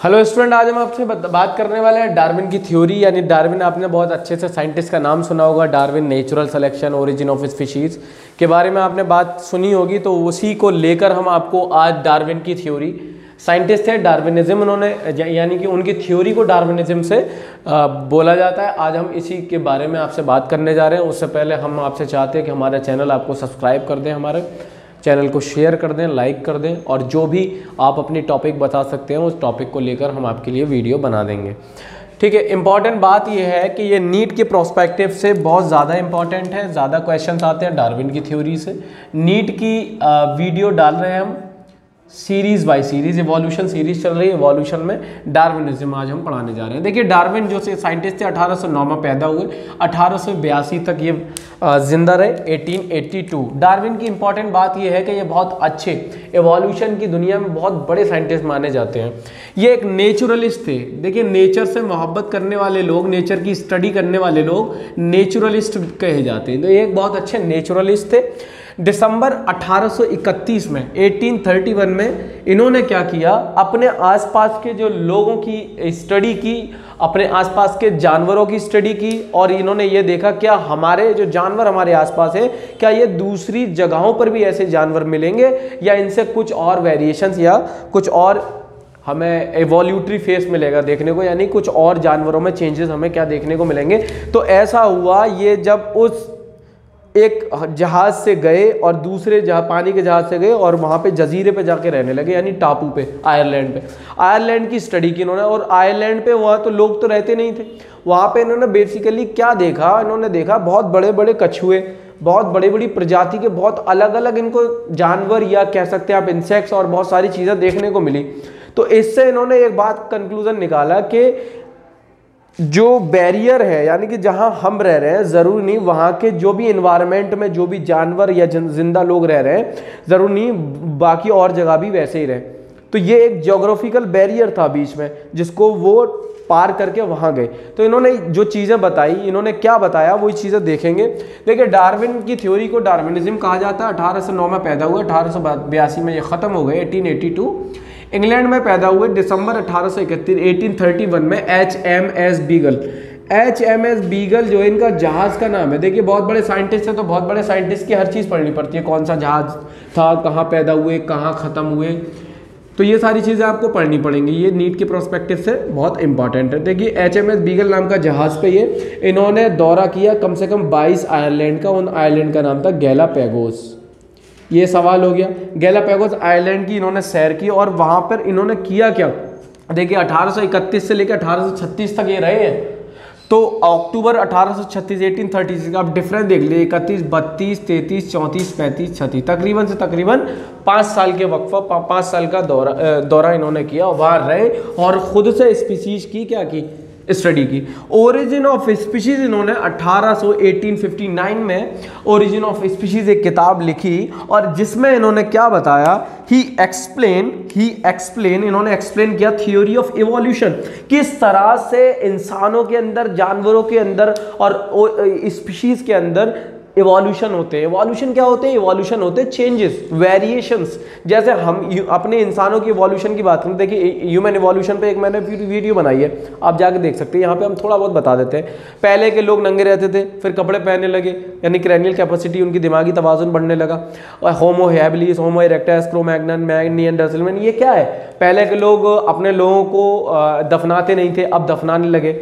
Hello student, आज हम आपसे बात करने वाले हैं डार्विन की थ्योरी। यानी डार्विन, आपने बहुत अच्छे से साइंटिस्ट का नाम सुना होगा, Darwin, natural selection, origin of species के बारे में आपने बात सुनी होगी। तो उसी को लेकर हम आपको आज डार्विन की थ्योरी, साइंटिस्ट है डार्विनिज्म, उन्होंने यानी कि उनकी थ्योरी को डार्विनिज्म से बोला जाता है। आज हम इसी के बारे में आपसे बात करने जा रहे हैं। उससे पहले हम आपसे चाहते हैं कि हमारा चैनल आपको सब्सक्राइब कर दें, हमारे चैनल को शेयर कर दें, लाइक कर दें, और जो भी आप अपनी टॉपिक बता सकते हैं उस टॉपिक को लेकर हम आपके लिए वीडियो बना देंगे। ठीक है। इंपॉर्टेंट बात यह है कि ये नीट के प्रोस्पेक्टिव से बहुत ज़्यादा इंपॉर्टेंट है। ज़्यादा क्वेश्चंस आते हैं डार्विन की थ्योरी से। नीट की वीडियो डाल रहे हैं हम series by series, evolution series चल रही है। इवोल्यूशन में डार्विनिज्म आज हम पढ़ाने जा रहे हैं। देखिए, डार्विन जो से साइंटिस्ट थे 1809 में पैदा हुए, 1882 तक ये जिंदा रहे, 1882। डार्विन की इंपॉर्टेंट बात ये है कि ये बहुत अच्छे इवोल्यूशन की दुनिया में बहुत बड़े साइंटिस्ट माने जाते हैं। ये एक नेचुरलिस्ट थे। देखिए, नेचर से मोहब्बत करने वाले लोग, नेचर की स्टडी करने वाले लोग नेचुरलिस्ट कहे जाते हैं। तो ये एक बहुत अच्छे नेचुरलिस्ट थे। दिसंबर 1831 में 1831 में इन्होंने क्या किया, अपने आसपास के जो लोगों की स्टडी की, अपने आसपास के जानवरों की स्टडी की, और इन्होंने ये देखा क्या हमारे जो जानवर हमारे आसपास है, क्या ये दूसरी जगहों पर भी ऐसे जानवर मिलेंगे, या इनसे कुछ और वेरिएशंस या कुछ और हमें एवोल्यूटरी फेस मिलेगा देखने को, यानी कुछ और जानवरों में चेंजेस हमें क्या देखने को मिलेंगे। तो ऐसा हुआ, ये जब उस एक जहाज से गए और दूसरे पानी के जहाज से गए और वहाँ पे जजीरे पे जाके रहने लगे, यानी टापू पे, आयरलैंड पे। आयरलैंड की स्टडी की इन्होंने, और आयरलैंड पे वहाँ तो लोग तो रहते नहीं थे। वहाँ पे इन्होंने बेसिकली क्या देखा, इन्होंने देखा बहुत बड़े बड़े कछुए, बहुत बड़ी बड़ी प्रजाति के बहुत अलग अलग इनको जानवर, या कह सकते हैं आप इंसेक्ट्स, और बहुत सारी चीज़ें देखने को मिली। तो इससे इन्होंने एक बात कंक्लूजन निकाला कि जो बैरियर है, यानी कि जहां हम रह रहे हैं, जरूर नहीं वहां के जो भी इन्वायरमेंट में जो भी जानवर या जिंदा लोग रह रहे हैं, जरूर नहीं बाकी और जगह भी वैसे ही रहे। तो ये एक ज्योग्राफिकल बैरियर था बीच में, जिसको वो पार करके वहां गए। तो इन्होंने जो चीजें बताई, इन्होंने क्या बताया, वही चीजें देखेंगे। देखिए, डार्विन की थ्योरी को डार्विनिज्म कहा जाता है। 1809 में पैदा हुए, 1882 में ये खत्म हो गए, 1882। इंग्लैंड में पैदा हुए, दिसंबर 1831 में HMS बीगल। HMS बीगल जो है इनका जहाज का नाम है। देखिए, बहुत बड़े साइंटिस्ट हैं, तो बहुत बड़े साइंटिस्ट की हर चीज़ पढ़नी पड़ती है। कौन सा जहाज था, कहाँ पैदा हुए, कहाँ ख़त्म हुए, तो ये सारी चीज़ें आपको पढ़नी पड़ेंगी। ये नीट के प्रोस्पेक्टिव से बहुत इंपॉर्टेंट है। देखिए, HMS बीगल नाम का जहाज़ पे ये इन्होंने दौरा किया कम से कम 22 आयरलैंड का। उन आयरलैंड का नाम था गैलापैगोस। ये सवाल हो गया। गैलापैगोस आइलैंड की इन्होंने सैर की, और वहाँ पर इन्होंने किया क्या। देखिए, 1831 से लेकर 1836 तक ये रहे हैं। तो अक्टूबर 1836, 1836 का आप डिफरेंस देख लीजिए, 31, 32, 33, 34, 35, 36, तकरीबन से तकरीबन 5 साल के वक्फा, 5 साल का दौरा इन्होंने किया, वहाँ रहे और ख़ुद से स्पीशीज की क्या की, स्टडी की। ओरिजिन ऑफ स्पीशीज इन्होंने 1859 में ओरिजिन ऑफ स्पीशीज एक किताब लिखी, और जिसमें इन्होंने क्या बताया, ही एक्सप्लेन इन्होंने एक्सप्लेन किया थ्योरी ऑफ इवोल्यूशन, किस तरह से इंसानों के अंदर, जानवरों के अंदर और स्पीशीज के अंदर इवोल्यूशन होते हैं। इवोल्यूशन क्या होते हैं, इवोल्यूशन होते हैं चेंजेस, वेरिएशंस। जैसे हम अपने इंसानों की इवोल्यूशन की बात करें, देखिए ह्यूमन इवोल्यूशन पे एक मैंने वीडियो बनाई है, आप जाके देख सकते हैं। यहाँ पे हम थोड़ा बहुत बता देते हैं। पहले के लोग नंगे रहते थे, फिर कपड़े पहनने लगे, यानी क्रैनियल कैपेसिटी, उनकी दिमागी तवाज़ुन बढ़ने लगा। और होमो हैबिलिस, होमो इरेक्टस, क्रो-मैग्नन, निएंडरथैलन, ये क्या है, पहले के लोग अपने लोगों को दफनाते नहीं थे, अब दफनाने लगे।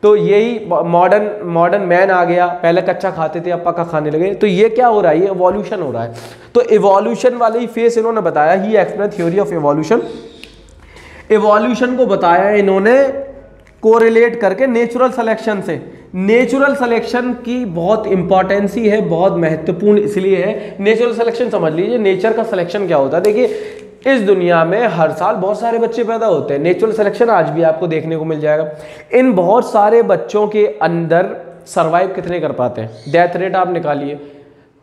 तो यही मॉडर्न मैन आ गया। पहले कच्चा खाते थे, अब पका खाने लगे। तो ये क्या हो रहा है, ये इवोल्यूशन हो रहा है। तो इवोल्यूशन वाले ही फेस इन्होंने बताया, he explain theory of evolution. Evolution को बताया इन्होंने कोरिलेट करके नेचुरल सिलेक्शन से। नेचुरल सिलेक्शन की बहुत इंपॉर्टेंस ही है, बहुत महत्वपूर्ण इसलिए है। नेचुरल सिलेक्शन समझ लीजिए, नेचर का सिलेक्शन क्या होता है। देखिए, इस दुनिया में हर साल बहुत सारे बच्चे पैदा होते हैं। नेचुरल सिलेक्शन आज भी आपको देखने को मिल जाएगा। इन बहुत सारे बच्चों के अंदर सर्वाइव कितने कर पाते हैं, डेथ रेट आप निकालिए।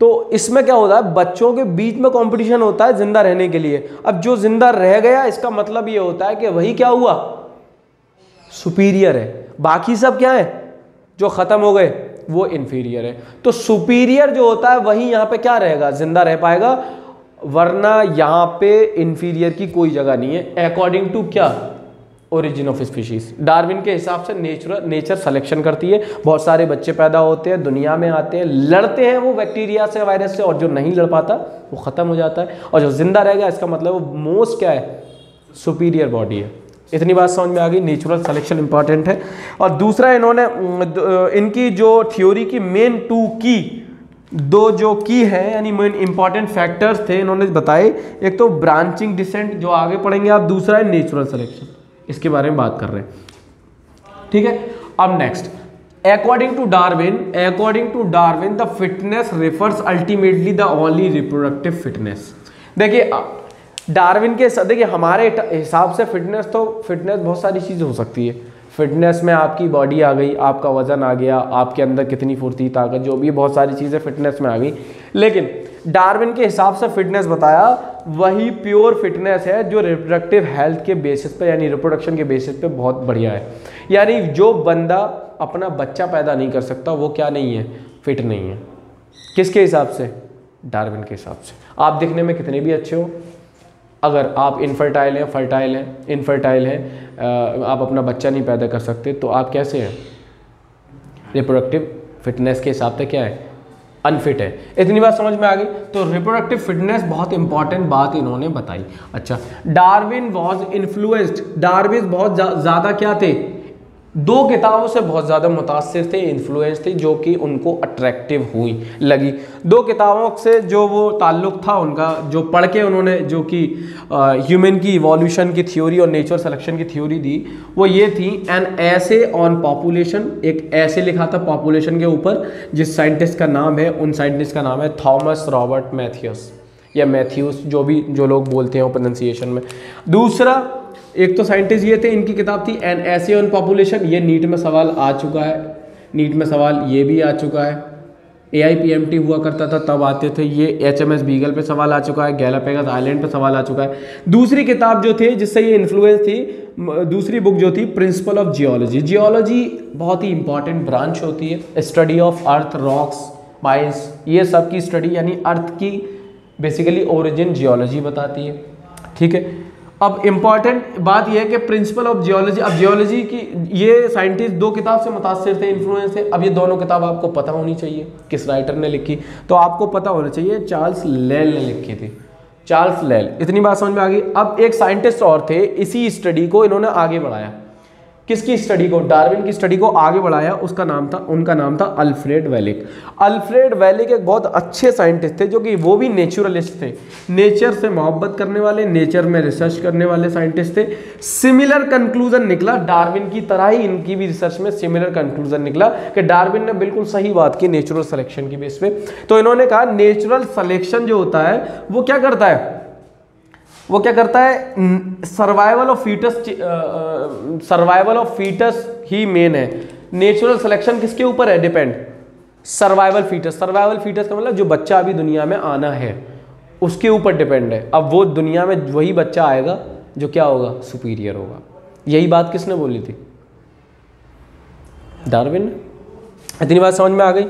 तो इसमें क्या होता है, बच्चों के बीच में कंपटीशन होता है जिंदा रहने के लिए। अब जो जिंदा रह गया, इसका मतलब ये होता है कि वही क्या हुआ, सुपीरियर है। बाकी सब क्या है, जो खत्म हो गए वो इंफीरियर है। तो सुपीरियर जो होता है वही यहाँ पे क्या रहेगा, जिंदा रह पाएगा। वरना यहाँ पे इंफीरियर की कोई जगह नहीं है, अकॉर्डिंग टू क्या, ओरिजिन ऑफ स्पीशीज। डार्विन के हिसाब से नेचर सिलेक्शन करती है, बहुत सारे बच्चे पैदा होते हैं, दुनिया में आते हैं, लड़ते हैं वो बैक्टीरिया से, वायरस से, और जो नहीं लड़ पाता वो ख़त्म हो जाता है, और जो जिंदा रह गया इसका मतलब वो मोस्ट क्या है, सुपीरियर बॉडी है। इतनी बात समझ में आ गई, नेचुरल सिलेक्शन इंपॉर्टेंट है। और दूसरा इन्होंने इनकी जो थ्योरी की मेन दो जो की है यानी मेन इंपॉर्टेंट फैक्टर्स थे इन्होंने बताए, एक तो ब्रांचिंग डिसेंट जो आगे पढ़ेंगे आप, दूसरा है नेचुरल सिलेक्शन, इसके बारे में बात कर रहे हैं, ठीक है। अब next, according to Darwin the fitness refers ultimately the only reproductive fitness. देखिए डार्विन के देखिए हमारे हिसाब से फिटनेस बहुत सारी चीज़ें हो सकती है। फिटनेस में आपकी बॉडी आ गई, आपका वजन आ गया, आपके अंदर कितनी फुर्ती, ताकत, जो भी बहुत सारी चीज़ें फिटनेस में आ गई। लेकिन डार्विन के हिसाब से फिटनेस बताया वही प्योर फिटनेस है जो रिप्रोडक्टिव हेल्थ के बेसिस पे यानी रिप्रोडक्शन के बेसिस पे बहुत बढ़िया है। यानी जो बंदा अपना बच्चा पैदा नहीं कर सकता वो क्या नहीं है, फिट नहीं है। किसके हिसाब से? डार्विन के हिसाब से। आप दिखने में कितने भी अच्छे हो, अगर आप इनफर्टाइल हैं, आप अपना बच्चा नहीं पैदा कर सकते तो आप कैसे हैं? रिप्रोडक्टिव फिटनेस के हिसाब से क्या है, अनफिट है। इतनी बात समझ में आ गई। तो रिप्रोडक्टिव फिटनेस बहुत इंपॉर्टेंट बात इन्होंने बताई। अच्छा, डार्विन वॉज इन्फ्लुएंस्ड, डार्विन बहुत ज़्यादा क्या थे, दो किताबों से बहुत ज़्यादा मुतासिर थे, इन्फ्लुएंस थे, जो कि उनको अट्रैक्टिव हुई लगी। दो किताबों से जो वो ताल्लुक़ था उनका, जो पढ़ के उन्होंने जो कि ह्यूमन की इवोल्यूशन की थ्योरी और नेचर सिलेक्शन की थ्योरी दी, वो ये थी एन ऐसे ऑन पॉपुलेशन, एक ऐसे लिखा था पॉपुलेशन के ऊपर, जिस साइंटिस्ट का नाम है, उन साइंटिस्ट का नाम है थॉमस रॉबर्ट मैथ्यूस या मैथ्यूस, जो लोग बोलते हैं प्रोनाउंसिएशन में। दूसरा एक तो साइंटिस्ट ये थे, इनकी किताब थी एन ऐसे ऑन पॉपुलेशन, ये नीट में सवाल आ चुका है, नीट में सवाल ये भी आ चुका है, AIPMT हुआ करता था तब आते थे, ये HMS बीगल पे सवाल आ चुका है, गैलापेगोस आइलैंड पे सवाल आ चुका है। दूसरी किताब जो थी जिससे ये इन्फ्लुएंस थी, दूसरी बुक जो थी प्रिंसिपल ऑफ जियोलॉजी। जियोलॉजी बहुत ही इंपॉर्टेंट ब्रांच होती है, study of earth, rocks, mines, ये सब की स्टडी, यानी अर्थ की बेसिकली ओरिजिन जियोलॉजी बताती है, ठीक है। अब इम्पॉर्टेंट बात यह है कि प्रिंसिपल ऑफ जियोलॉजी, अब जियोलॉजी की ये साइंटिस्ट दो किताब से मुतासिर थे, इन्फ्लुएंस थे। अब ये दोनों किताब आपको पता होनी चाहिए किस राइटर ने लिखी, तो आपको पता होना चाहिए चार्ल्स लेल ने लिखी थी, चार्ल्स लेल। इतनी बात समझ में आ गई। अब एक साइंटिस्ट और थे, इसी स्टडी को इन्होंने आगे बढ़ाया, किसकी स्टडी को, डार्विन की स्टडी को आगे बढ़ाया, उनका नाम था अल्फ्रेड वेलिक। अल्फ्रेड वेलिक एक बहुत अच्छे साइंटिस्ट थे, जो कि वो भी नेचुरलिस्ट थे, नेचर से मोहब्बत करने वाले, नेचर में रिसर्च करने वाले साइंटिस्ट थे। सिमिलर कंक्लूजन निकला, डार्विन की तरह ही इनकी भी रिसर्च में सिमिलर कंक्लूजन निकला कि डार्विन ने बिल्कुल सही बात की नेचुरल सिलेक्शन की बेस पे। तो इन्होंने कहा नेचुरल सिलेक्शन जो होता है वो क्या करता है, सर्वाइवल ऑफ फीटस ही मेन है। नेचुरल सिलेक्शन किसके ऊपर है, डिपेंड, सर्वाइवल फीटस का मतलब जो बच्चा अभी दुनिया में आना है उसके ऊपर डिपेंड है। अब वो दुनिया में वही बच्चा आएगा जो क्या होगा, सुपीरियर होगा। यही बात किसने बोली थी, डार्विन ने। इतनी बात समझ में आ गई।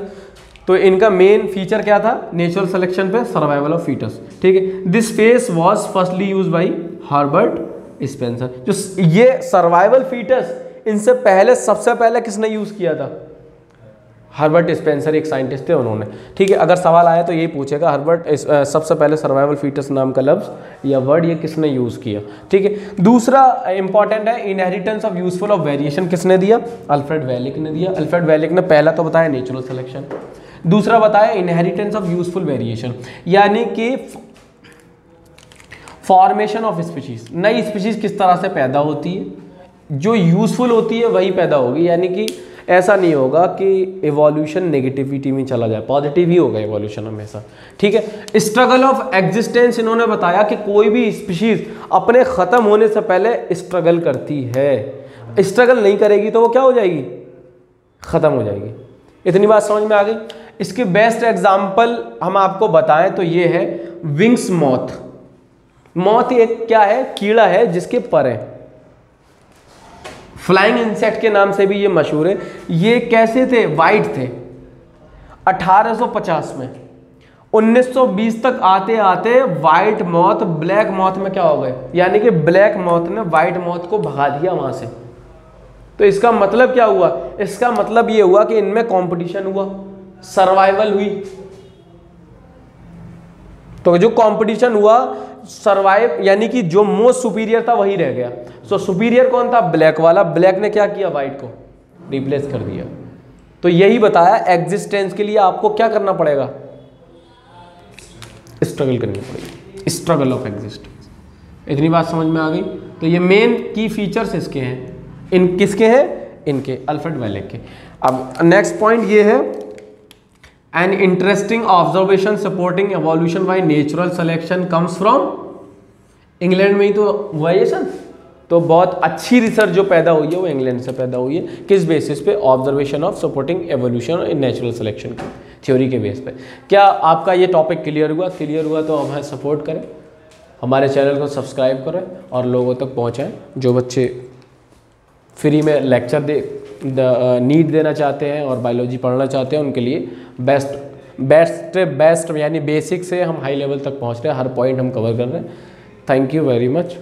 तो इनका मेन फीचर क्या था नेचुरल सिलेक्शन पे, सर्वाइवल ऑफ फीटस, ठीक है। This face was firstly used by Herbert Spencer. जो ये सर्वाइवल फीटस, इनसे पहले सबसे पहले किसने यूज किया था, हर्बर्ट स्पेंसर एक साइंटिस्ट थे उन्होंने, ठीक है। अगर सवाल आया तो यही पूछेगा सबसे पहले सर्वाइवल फीटस नाम का लफ्ज या वर्ड ये किसने यूज किया, ठीक है। दूसरा इंपॉर्टेंट है inheritance of useful of variation, किसने दिया, अल्फ्रेड वेलिक ने दिया। अल्फ्रेड वेलिक ने पहला तो बताया नेचुरल सिलेक्शन, दूसरा बताया इनहेरिटेंस ऑफ यूजफुल वेरिएशन, यानी कि फॉर्मेशन ऑफ स्पीशीज, नई स्पीशीज किस तरह से पैदा होती है, जो यूजफुल होती है वही पैदा होगी। यानी कि ऐसा नहीं होगा कि इवोल्यूशन नेगेटिविटी में चला जाए, पॉजिटिव ही होगा इवोल्यूशन हमेशा, ठीक है। स्ट्रगल ऑफ एग्जिस्टेंस, इन्होंने बताया कि कोई भी स्पीशीज अपने ख़त्म होने से पहले स्ट्रगल करती है, स्ट्रगल नहीं करेगी तो वो क्या हो जाएगी, ख़त्म हो जाएगी। इतनी बात समझ में आ गई। इसके बेस्ट एग्जाम्पल हम आपको बताएं तो ये है विंग्स मॉथ। मॉथ एक क्या है, कीड़ा है जिसके पर है, फ्लाइंग इंसेक्ट के नाम से भी ये मशहूर है। ये कैसे थे, वाइट थे 1850 में, 1920 तक आते आते व्हाइट मॉथ ब्लैक मॉथ में क्या हो गए, यानी कि ब्लैक मॉथ ने व्हाइट मॉथ को भगा दिया वहां से। तो इसका मतलब क्या हुआ, इसका मतलब ये हुआ कि इनमें कंपटीशन हुआ, सर्वाइवल हुई। तो जो कंपटीशन हुआ, सर्वाइव यानी कि जो मोस्ट सुपीरियर था वही रह गया। सो सुपीरियर कौन था, ब्लैक वाला। ब्लैक ने क्या किया, व्हाइट को रिप्लेस कर दिया। तो यही बताया एग्जिस्टेंस के लिए आपको क्या करना पड़ेगा, स्ट्रगल करनी पड़ेगी, स्ट्रगल ऑफ एग्जिस्टेंस। इतनी बात समझ में आ गई। तो ये मेन की फीचर्स इसके हैं, इन किसके हैं, इनके, अल्फ्रेड वेलेक के। अब नेक्स्ट पॉइंट ये है, an interesting observation supporting evolution by natural selection comes from, England में ही तो हुआ ये सर। तो बहुत अच्छी रिसर्च जो पैदा हुई है वो इंग्लैंड से पैदा हुई है। किस बेसिस पे, observation of supporting evolution in natural selection की थ्योरी के बेस पे। क्या आपका ये टॉपिक क्लियर हुआ? क्लियर हुआ तो हमें सपोर्ट करें, हमारे चैनल को सब्सक्राइब करें और लोगों तक पहुँचाएँ। जो बच्चे फ्री में लेक्चर नीट देना चाहते हैं और बायोलॉजी पढ़ना चाहते हैं, उनके लिए बेस्ट यानी बेसिक से हम हाई लेवल तक पहुंच रहे हैं, हर पॉइंट हम कवर कर रहे हैं। Thank you very much.